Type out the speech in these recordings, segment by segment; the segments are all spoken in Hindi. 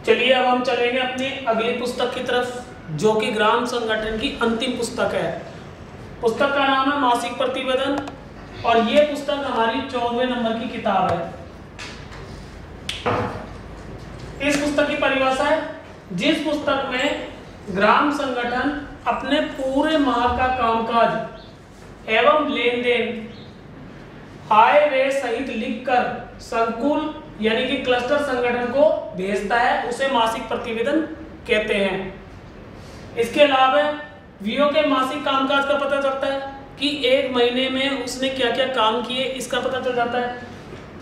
चलिए अब हम चलेंगे अपनी अगली पुस्तक की तरफ, जो कि ग्राम संगठन की अंतिम पुस्तक है। पुस्तक का नाम है मासिक प्रतिवेदन और ये पुस्तक हमारी 14वें नंबर की किताब है। इस पुस्तक की परिभाषा है, जिस पुस्तक में ग्राम संगठन अपने पूरे माह का कामकाज एवं लेन देन आय व्यय सहित लिखकर संकुल यानी कि क्लस्टर संगठन को भेजता है, उसे मासिक प्रतिवेदन कहते हैं। इसके अलावा वीओ के मासिक कामकाज का पता चलता है कि एक महीने में उसने क्या क्या काम किए, इसका पता चल जाता है।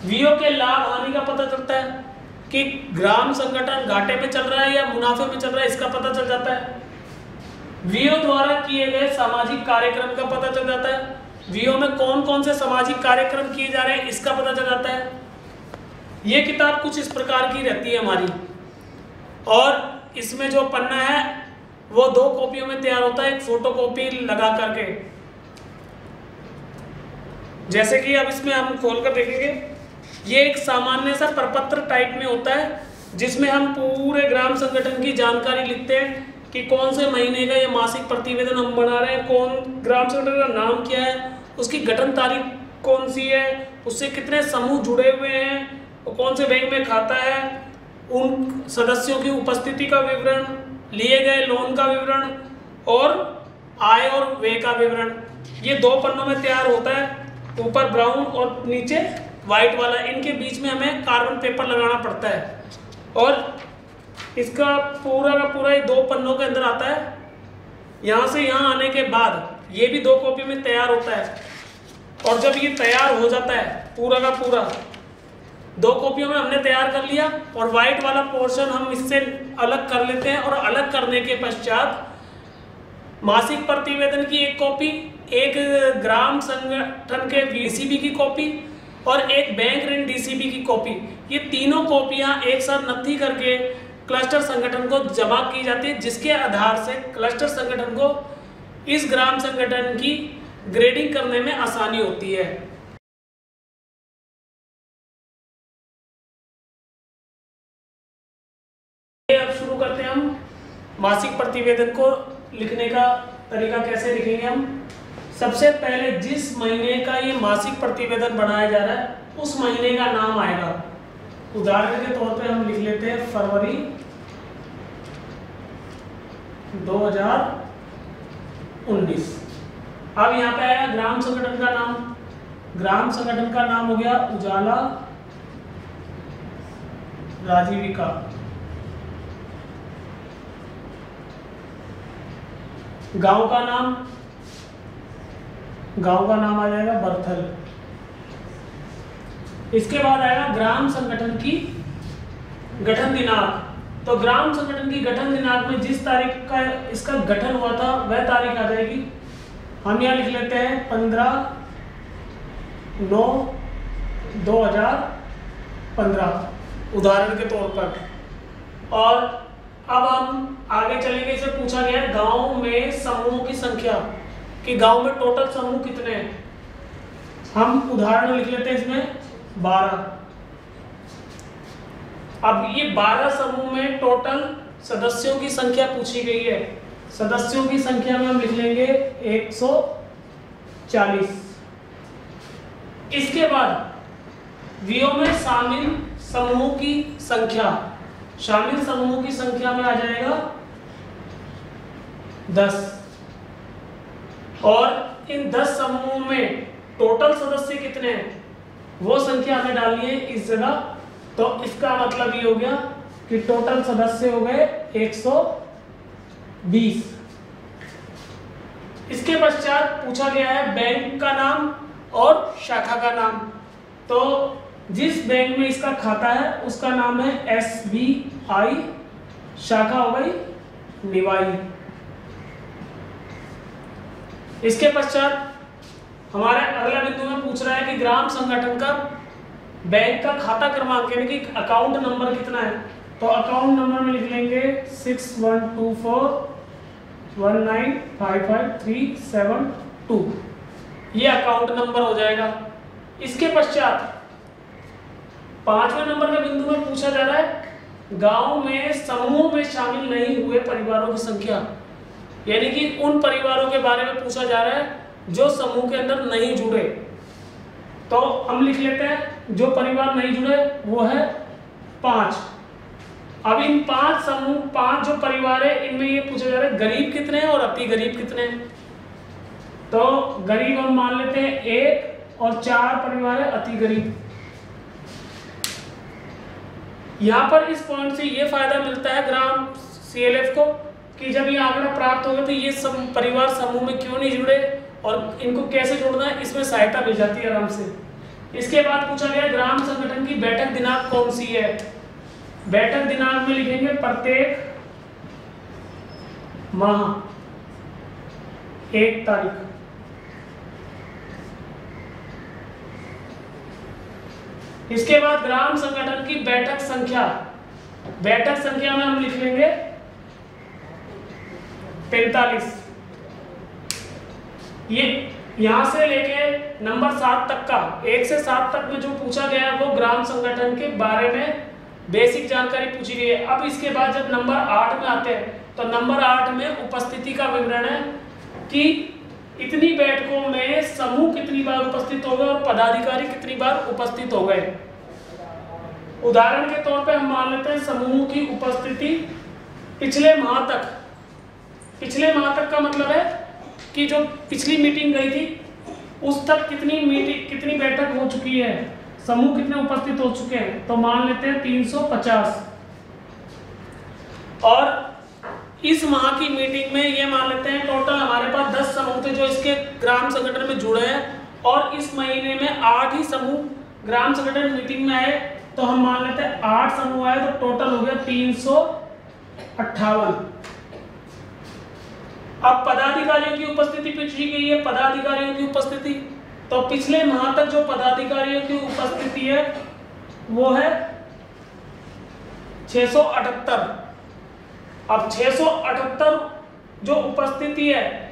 वीओ के लाभ हानि का पता चलता है कि ग्राम संगठन घाटे में चल रहा है या मुनाफे में चल रहा है, इसका पता चल जाता है। वीओ द्वारा किए गए सामाजिक कार्यक्रम का पता चल जाता है। वीओ में कौन कौन से सामाजिक कार्यक्रम किए जा रहे हैं, इसका पता चल जाता है। ये किताब कुछ इस प्रकार की रहती है हमारी, और इसमें जो पन्ना है वो 2 कॉपियों में तैयार होता है, एक फोटो कॉपी लगा करके। जैसे कि अब इसमें हम खोल कर देखेंगे, ये एक सामान्य सा प्रपत्र टाइप में होता है, जिसमें हम पूरे ग्राम संगठन की जानकारी लिखते हैं कि कौन से महीने का ये मासिक प्रतिवेदन हम बना रहे हैं, कौन ग्राम संगठन का नाम क्या है, उसकी गठन तारीख कौन सी है, उससे कितने समूह जुड़े हुए हैं, कौन से बैंक में खाता है, उन सदस्यों की उपस्थिति का विवरण, लिए गए लोन का विवरण और आय और व्यय का विवरण। ये 2 पन्नों में तैयार होता है, ऊपर ब्राउन और नीचे व्हाइट वाला। इनके बीच में हमें कार्बन पेपर लगाना पड़ता है और इसका पूरा का पूरा ये 2 पन्नों के अंदर आता है। यहाँ से यहाँ आने के बाद ये भी 2 कॉपी में तैयार होता है, और जब ये तैयार हो जाता है पूरा का पूरा 2 कॉपियों में हमने तैयार कर लिया, और व्हाइट वाला पोर्शन हम इससे अलग कर लेते हैं। और अलग करने के पश्चात मासिक प्रतिवेदन की 1 कॉपी, एक ग्राम संगठन के डीसीबी की कॉपी और एक बैंक ऋण डीसीबी की कॉपी, ये तीनों कॉपियां एक साथ नत्थी करके क्लस्टर संगठन को जमा की जाती है, जिसके आधार से क्लस्टर संगठन को इस ग्राम संगठन की ग्रेडिंग करने में आसानी होती है। अब शुरू करते हैं हम मासिक प्रतिवेदन को लिखने का तरीका। कैसे लिखेंगे हम? सबसे पहले जिस महीने का ये मासिक प्रतिवेदन बनाया जा रहा है उस महीने का नाम आएगा। उदाहरण के तौर पे हम लिख लेते हैं फरवरी 2019। अब यहाँ पे आया ग्राम संगठन का नाम। ग्राम संगठन का नाम हो गया उजाला राजीविका। गांव का नाम आ जाएगा बरथल। इसके बाद आएगा ग्राम संगठन की गठन दिनांक। तो ग्राम संगठन की गठन दिनांक में जिस तारीख का इसका गठन हुआ था वह तारीख आ जाएगी। हम यहाँ लिख लेते हैं 15/9/2015 उदाहरण के तौर पर। और अब हम आगे चलेंगे। इसे पूछा गया है गांव में समूहों की संख्या, कि गांव में टोटल समूह कितने हैं। हम उदाहरण लिख लेते हैं इसमें 12। अब ये 12 समूह में टोटल सदस्यों की संख्या पूछी गई है। सदस्यों की संख्या में हम लिख लेंगे 140। इसके बाद वीओ में शामिल समूहों की संख्या, शामिल समूहों की संख्या में आ जाएगा 10। और इन 10 समूहों में टोटल सदस्य कितने हैं वो संख्या हमें डालनी है इस जगह। तो इसका मतलब ये हो गया कि टोटल सदस्य हो गए 120। इसके पश्चात पूछा गया है बैंक का नाम और शाखा का नाम। तो जिस बैंक में इसका खाता है उसका नाम है SBI, शाखा हो गई निवाई। इसके पश्चात हमारे अगला बिंदु में पूछ रहा है कि ग्राम संगठन का बैंक का खाता क्रमांक यानी कि अकाउंट नंबर कितना है। तो अकाउंट नंबर में लिख लेंगे 612419555372, ये अकाउंट नंबर हो जाएगा। इसके पश्चात 5वें नंबर के बिंदु में पूछा जा रहा है गांव में समूह में शामिल नहीं हुए परिवारों की संख्या, यानी कि उन परिवारों के बारे में पूछा जा रहा है जो समूह के अंदर नहीं जुड़े। तो हम लिख लेते हैं जो परिवार नहीं जुड़े वो है 5। अब इन 5 समूह 5 जो परिवार है इनमें ये पूछा जा रहा है गरीब कितने हैं और अति गरीब कितने हैं। तो गरीब हम मान लेते हैं 1 और 4 परिवार है अति गरीब। यहाँ पर इस पॉइंट से ये फायदा मिलता है ग्राम CLF को कि जब ये आंकड़ा प्राप्त होगा तो ये सब परिवार समूह में क्यों नहीं जुड़े और इनको कैसे जोड़ना है, इसमें सहायता मिल जाती है आराम से। इसके बाद पूछा गया ग्राम संगठन की बैठक दिनांक कौन सी है। बैठक दिनांक में लिखेंगे प्रत्येक माह 1 तारीख। इसके बाद ग्राम संगठन की बैठक संख्या, बैठक संख्या में हम लिख लेंगे 45। ये यहां से लेके नंबर 7 तक का 1 से 7 तक में जो पूछा गया है वो ग्राम संगठन के बारे में बेसिक जानकारी पूछी गई है। अब इसके बाद जब नंबर 8 में आते हैं तो नंबर 8 में उपस्थिति का विवरण है कि इतनी बैठकों में समूह कितनी बार उपस्थित हो गए और पदाधिकारी कितनी बार उपस्थित हो गए। उदाहरण के तौर पे हम मान लेते हैं समूह की उपस्थिति पिछले माह तक। पिछले माह तक का मतलब है कि जो पिछली मीटिंग गई थी उस तक कितनी बैठक हो चुकी है, समूह कितने उपस्थित हो चुके हैं। तो मान लेते हैं 350। और इस माह की मीटिंग में ये मान लेते हैं टोटल हमारे पास 10 समूह थे जो इसके ग्राम संगठन में जुड़े हैं और इस महीने में 8 ही समूह ग्राम संगठन मीटिंग में आए। तो हम मान लेते हैं 8 समूह आए तो टोटल हो गया 358। अब पदाधिकारियों की उपस्थिति पूछी गई है। पदाधिकारियों की उपस्थिति तो पिछले माह तक जो पदाधिकारियों की उपस्थिति है वो है 678। अब 678 जो उपस्थिति है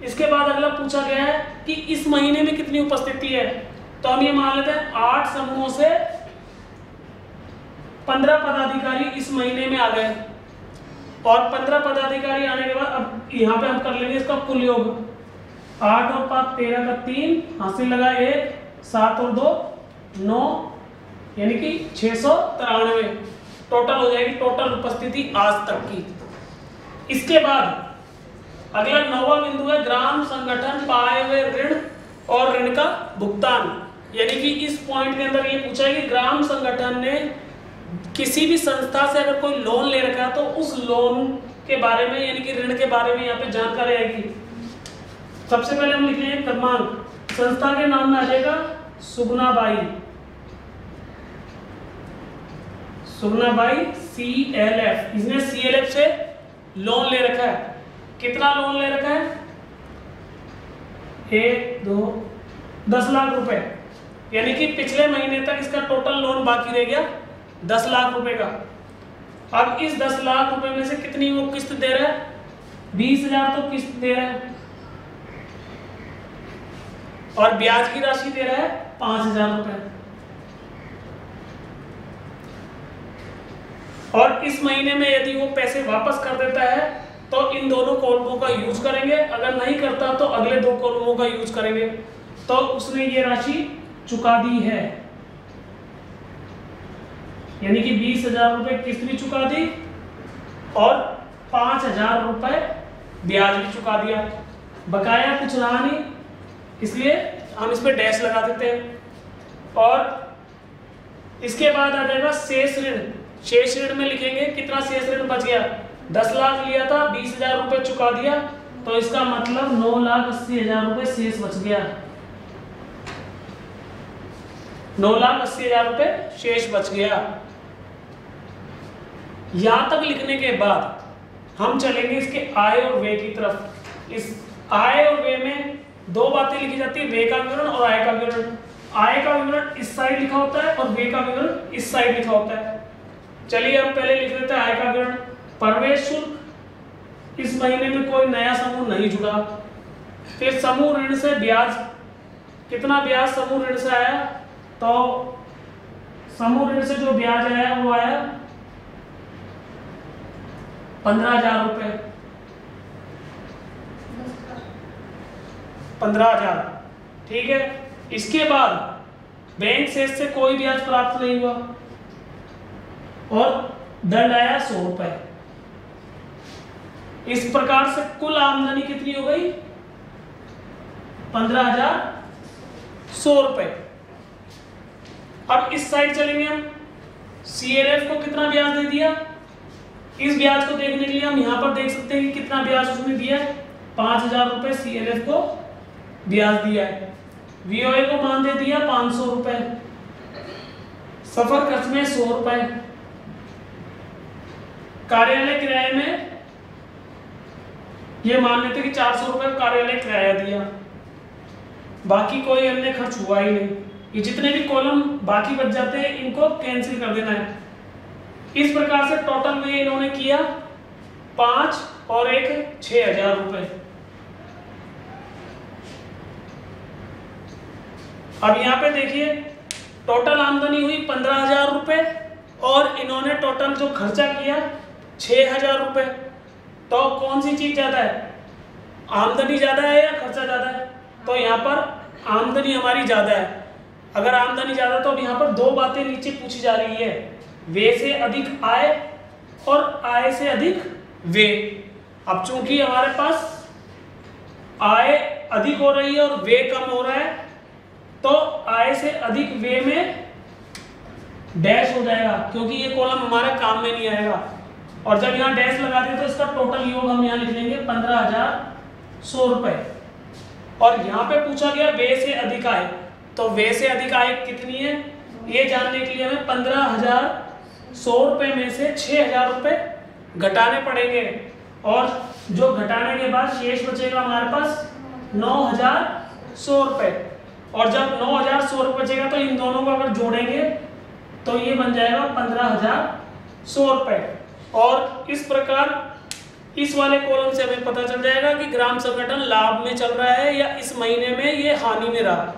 इसके बाद अगला पूछा गया है कि इस महीने में कितनी उपस्थिति है। तो हम ये मान लेते हैं 8 समूहों से 15 पदाधिकारी इस महीने में आ गए और 15 पदाधिकारी आने के बाद अब यहाँ पे हम कर लेंगे इसका कुल योग। 8 और 5 13 का 3 हासिल लगा 1, 7 और 2 9 यानी कि 693 टोटल हो जाएगी टोटल उपस्थिति आज तक की। इसके बाद अगला 9वां बिंदु है ग्राम संगठन पाए हुए ऋण और ऋण का भुगतान। यानी कि इस पॉइंट के अंदर ये पूछा है कि ग्राम संगठन ने किसी भी संस्था से अगर कोई लोन ले रखा है तो उस लोन के बारे में यानी कि ऋण के बारे में यहाँ पे जानकारी आएगी। सबसे पहले हम लिख लेंगे क्रमांक, संस्था के नाम में आ जाएगा सुगनाबाई CLF। इसने CLF से लोन ले रखा है। कितना लोन ले रखा है 10 लाख रुपए, यानी कि पिछले महीने तक इसका टोटल लोन बाकी रह गया 10 लाख रुपए का। अब इस 10 लाख रुपए में से कितनी वो किस्त दे रहा है 20,000 तो किस्त दे रहा है और ब्याज की राशि दे रहा है 5,000 रुपए। और इस महीने में यदि वो पैसे वापस कर देता है तो इन दोनों कॉलमों का यूज करेंगे, अगर नहीं करता तो अगले 2 कॉलमों का यूज करेंगे। तो उसने ये राशि चुका दी है, यानी कि 20,000 रुपए किस्त भी चुका दी और 5,000 रुपए ब्याज भी चुका दिया। बकाया कुछ रहा नहीं, इसलिए हम इस पे डैश लगा देते हैं। और इसके बाद आ जाएगा शेष ऋण। शेष ऋण में लिखेंगे कितना शेष ऋण बच गया 10 लाख लिया था 20,000 रुपए चुका दिया तो इसका मतलब 9,80,000 रुपए शेष बच गया। 9,80,000 रुपए शेष बच गया। यहां तक लिखने के बाद हम चलेंगे इसके आय और व्यय की तरफ। इस आय और व्यय में 2 बातें लिखी जाती है, व्यय का विवरण और आय का विवरण। आय का विवरण इस साइड लिखा होता है और व्यय का विवरण इस साइड लिखा होता है। चलिए हम पहले लिख देते हैं आय का विवरण। प्रवेश शुल्क, इस महीने में कोई नया समूह नहीं जुड़ा। फिर समूह ऋण से ब्याज, कितना ब्याज समूह ऋण से आया तो समूह ऋण से जो ब्याज आया वो आया 15,000 रुपए, 15,000, ठीक है। इसके बाद बैंक शेष से कोई ब्याज प्राप्त नहीं हुआ और दंड आया 100 रुपए। इस प्रकार से कुल आमदनी कितनी हो गई? 15,100 रुपए। अब इस साइड चलेंगे हम, CLF को कितना ब्याज दे दिया? इस ब्याज को देखने के लिए हम यहां पर देख सकते हैं कि कितना ब्याज उसने दिया है। 5,000 रुपए CLF को ब्याज दिया है। VOA को मान दे दिया 500 रुपए। सफर खर्च में 100 रुपए। कार्यालय किराए में ये मान लेते कि 400 रुपए कार्यालय किराया दिया। बाकी कोई अन्य खर्च हुआ ही नहीं। ये जितने भी कॉलम बाकी बच जाते हैं इनको कैंसिल कर देना है। इस प्रकार से टोटल में इन्होंने किया 5 और 1 6,000 रुपए। अब यहाँ पे देखिए टोटल आमदनी हुई 15,000 रुपए और इन्होंने टोटल जो खर्चा किया 6,000 रुपए। तो कौन सी चीज ज्यादा है? आमदनी ज्यादा है या खर्चा ज्यादा है? तो यहाँ पर आमदनी हमारी ज्यादा है। अगर आमदनी ज्यादा तो अब यहाँ पर दो बातें नीचे पूछी जा रही है, व्यय से अधिक आय और आय से अधिक व्यय। अब चूंकि हमारे पास आय अधिक हो रही है और व्यय कम हो रहा है तो आय से अधिक व्यय में डैश हो जाएगा, क्योंकि ये कॉलम हमारे काम में नहीं आएगा। और जब यहाँ डैश लगा दें तो इसका टोटल योग हम यहाँ लिख लेंगे 15,100 रुपए। और यहाँ पे पूछा गया व्यय से अधिक आय, तो व्यय से अधिक आय कितनी है ये जानने के लिए हमें 15,100 रुपए में से 6,000 रुपए घटाने पड़ेंगे। और जो घटाने के बाद शेष बचेगा हमारे पास 9,100 रुपए। और जब 9,100 रुपए बचेगा तो इन दोनों को अगर जोड़ेंगे तो ये बन जाएगा 15,100 रुपए। और इस प्रकार इस वाले कॉलम से हमें पता चल जाएगा कि ग्राम संगठन लाभ में चल रहा है या इस महीने में ये हानि में रहा।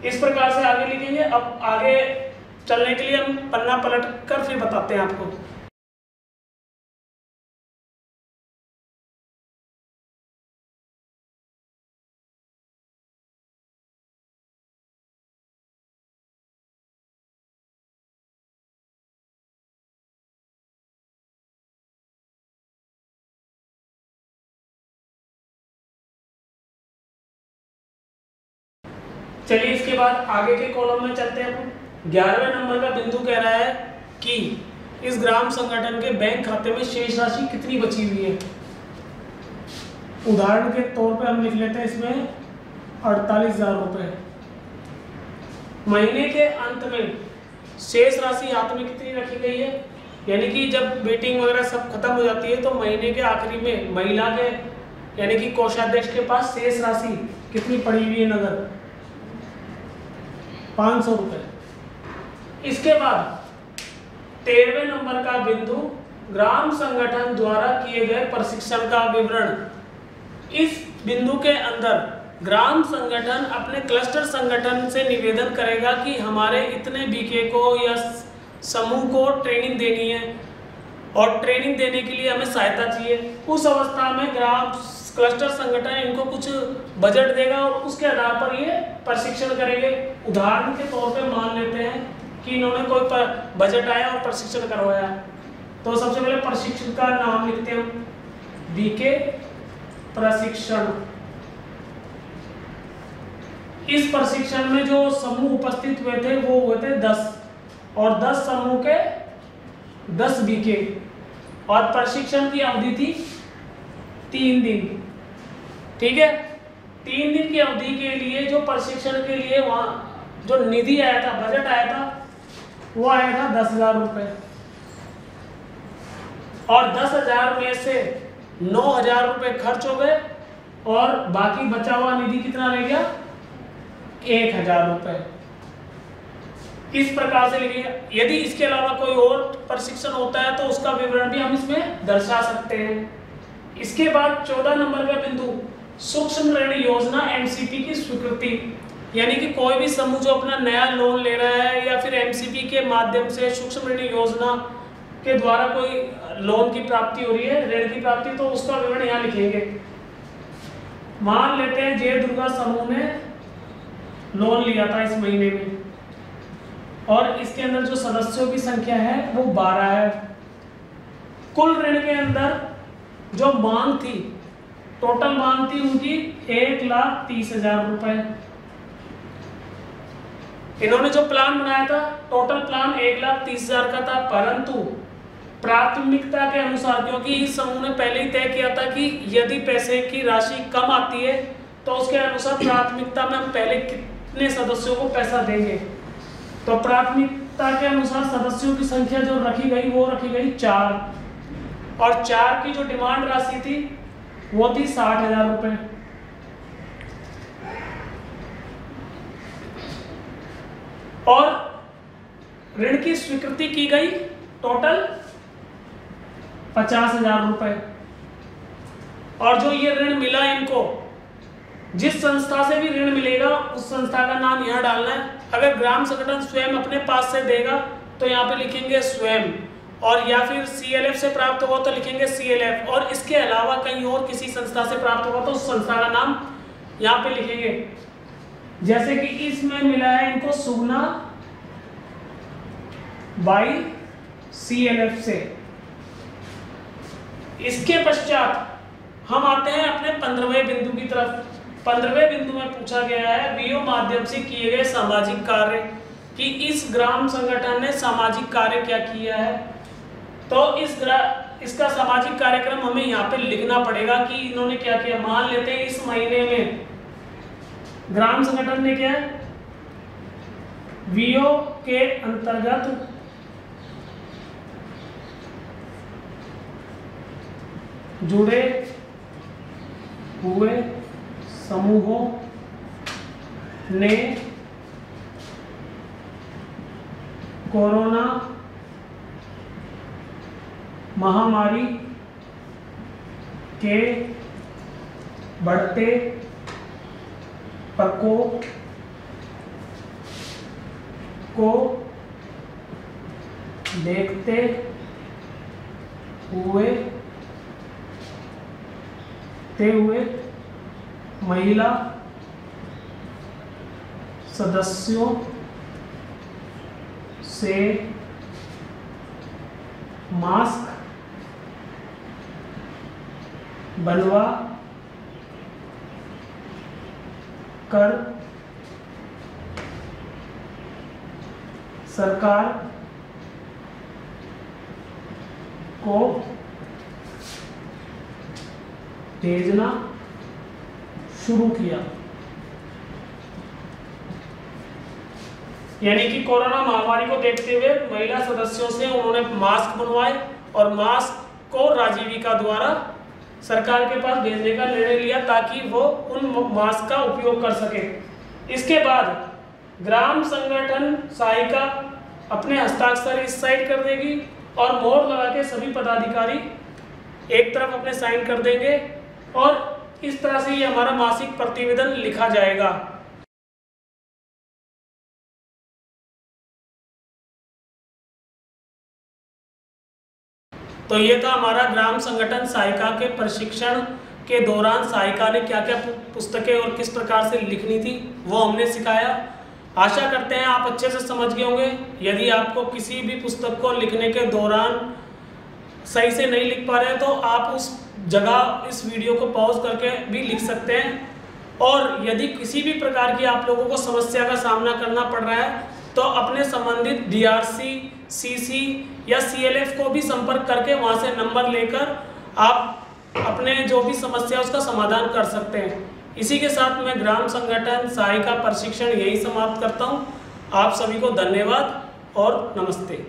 इस प्रकार से आगे लिखेंगे। अब आगे चलने के लिए हम पन्ना पलट कर फिर बताते हैं आपको। चलिए इसके बाद आगे के कॉलम में चलते हैं। 11वें नंबर का बिंदु कह रहा है कि इस ग्राम संगठन के बैंक खाते में शेष राशि कितनी बची हुई है। उदाहरण के तौर पे हम लिख लेते हैं इसमें 48,000 रुपए। महीने के अंत में शेष राशि हाथ में कितनी रखी गई है, यानी कि जब मीटिंग वगैरह सब खत्म हो जाती है तो महीने के आखिरी में महिला के यानी कि कोषाध्यक्ष के पास शेष राशि कितनी पड़ी हुई है नगद? 500 रुपए। इसके बाद 13वें नंबर का बिंदु ग्राम संगठन द्वारा किए गए प्रशिक्षण का विवरण। इस बिंदु के अंदर ग्राम संगठन अपने क्लस्टर संगठन से निवेदन करेगा कि हमारे इतने बीके को या समूह को ट्रेनिंग देनी है और ट्रेनिंग देने के लिए हमें सहायता चाहिए। उस अवस्था में ग्राम क्लस्टर संगठन इनको कुछ बजट देगा और उसके आधार पर ये प्रशिक्षण करेंगे। उदाहरण के तौर पे मान लेते हैं कि इन्होंने कोई बजट आया और प्रशिक्षण करवाया, तो सबसे पहले प्रशिक्षण का नाम लिखते हैं बीके प्रशिक्षण। इस प्रशिक्षण में जो समूह उपस्थित हुए थे वो हुए थे 10 और 10 समूह के 10 बीके और प्रशिक्षण की अवधि थी 3 दिन। ठीक है, 3 दिन की अवधि के लिए जो प्रशिक्षण के लिए वहां जो निधि आया था, बजट आया था, वो आया था 10,000 रुपए और 10,000 में से 9,000 रुपए खर्च हो गए और बाकी बचा हुआ निधि कितना रह गया? 1,000 रुपए। इस प्रकार से लिखिए। यदि इसके अलावा कोई और प्रशिक्षण होता है तो उसका विवरण भी हम इसमें दर्शा सकते हैं। इसके बाद 14 नंबर का बिंदु सूक्ष्म ऋण योजना एमसीपी की स्वीकृति, यानी कि कोई भी समूह जो अपना नया लोन ले रहा है या फिर एमसीपी के माध्यम से सूक्ष्म ऋण योजना के द्वारा कोई लोन की प्राप्ति हो रही है, ऋण की प्राप्ति, तो उसका विवरण यहाँ लिखेंगे। मान लेते हैं जय दुर्गा समूह ने लोन लिया था इस महीने में और इसके अंदर जो सदस्यों की संख्या है वो 12 है। कुल ऋण के अंदर जो मांग थी, टोटल मांग थी उनकी 1,30,000 रुपए। इन्होंने जो प्लान बनाया था, टोटल प्लान 1,30,000 का था, परंतु प्राथमिकता के अनुसार, क्योंकि इस समूह ने पहले ही तय किया था कि यदि पैसे की राशि कम आती है तो उसके अनुसार प्राथमिकता में हम पहले कितने सदस्यों को पैसा देंगे, तो प्राथमिकता के अनुसार सदस्यों की संख्या जो रखी गई वो रखी गई 4, और 4 की जो डिमांड राशि थी वो थी 60,000 रुपए। और ऋण की स्वीकृति की गई टोटल 50,000 रुपए। और जो ये ऋण मिला इनको, जिस संस्था से भी ऋण मिलेगा उस संस्था का नाम यहाँ डालना है। अगर ग्राम संगठन स्वयं अपने पास से देगा तो यहाँ पे लिखेंगे स्वयं, और या फिर CLF से प्राप्त होगा तो लिखेंगे CLF, और इसके अलावा कहीं और किसी संस्था से प्राप्त होगा तो उस संस्था का नाम यहाँ पे लिखेंगे। जैसे कि इसमें मिला है इनको सुगना बाई CLF से। इसके पश्चात हम आते हैं अपने 15वें बिंदु की तरफ। 15वें बिंदु में पूछा गया है VO माध्यम से किए गए सामाजिक कार्य, कि इस ग्राम संगठन ने सामाजिक कार्य क्या किया है। तो इसका सामाजिक कार्यक्रम हमें यहाँ पे लिखना पड़ेगा कि इन्होंने क्या किया। मान लेते हैं इस महीने में ग्राम संगठन ने क्या है, VO के अंतर्गत जुड़े हुए समूहों ने कोरोना महामारी के बढ़ते प्रकोप को देखते हुए महिला सदस्यों से मास्क बनवा कर सरकार को भेजना शुरू किया। यानी कि कोरोना महामारी को देखते हुए महिला सदस्यों से उन्होंने मास्क बनवाए और मास्क को राजीविका द्वारा सरकार के पास भेजने का निर्णय लिया ताकि वो उन मास्क का उपयोग कर सके। इसके बाद ग्राम संगठन सहायिका अपने हस्ताक्षर इस साइड कर देगी और मोहर लगा के सभी पदाधिकारी एक तरफ अपने साइन कर देंगे और इस तरह से ये हमारा मासिक प्रतिवेदन लिखा जाएगा। तो ये था हमारा ग्राम संगठन सहायिका के प्रशिक्षण के दौरान सहायिका ने क्या क्या पुस्तकें और किस प्रकार से लिखनी थी वो हमने सिखाया। आशा करते हैं आप अच्छे से समझ गए होंगे। यदि आपको किसी भी पुस्तक को लिखने के दौरान सही से नहीं लिख पा रहे तो आप उस जगह इस वीडियो को पॉज करके भी लिख सकते हैं। और यदि किसी भी प्रकार की आप लोगों को समस्या का सामना करना पड़ रहा है तो अपने संबंधित DRC, CC या CLF को भी संपर्क करके वहां से नंबर लेकर आप अपने जो भी समस्या है उसका समाधान कर सकते हैं। इसी के साथ मैं ग्राम संगठन सहायिका प्रशिक्षण यही समाप्त करता हूं। आप सभी को धन्यवाद और नमस्ते।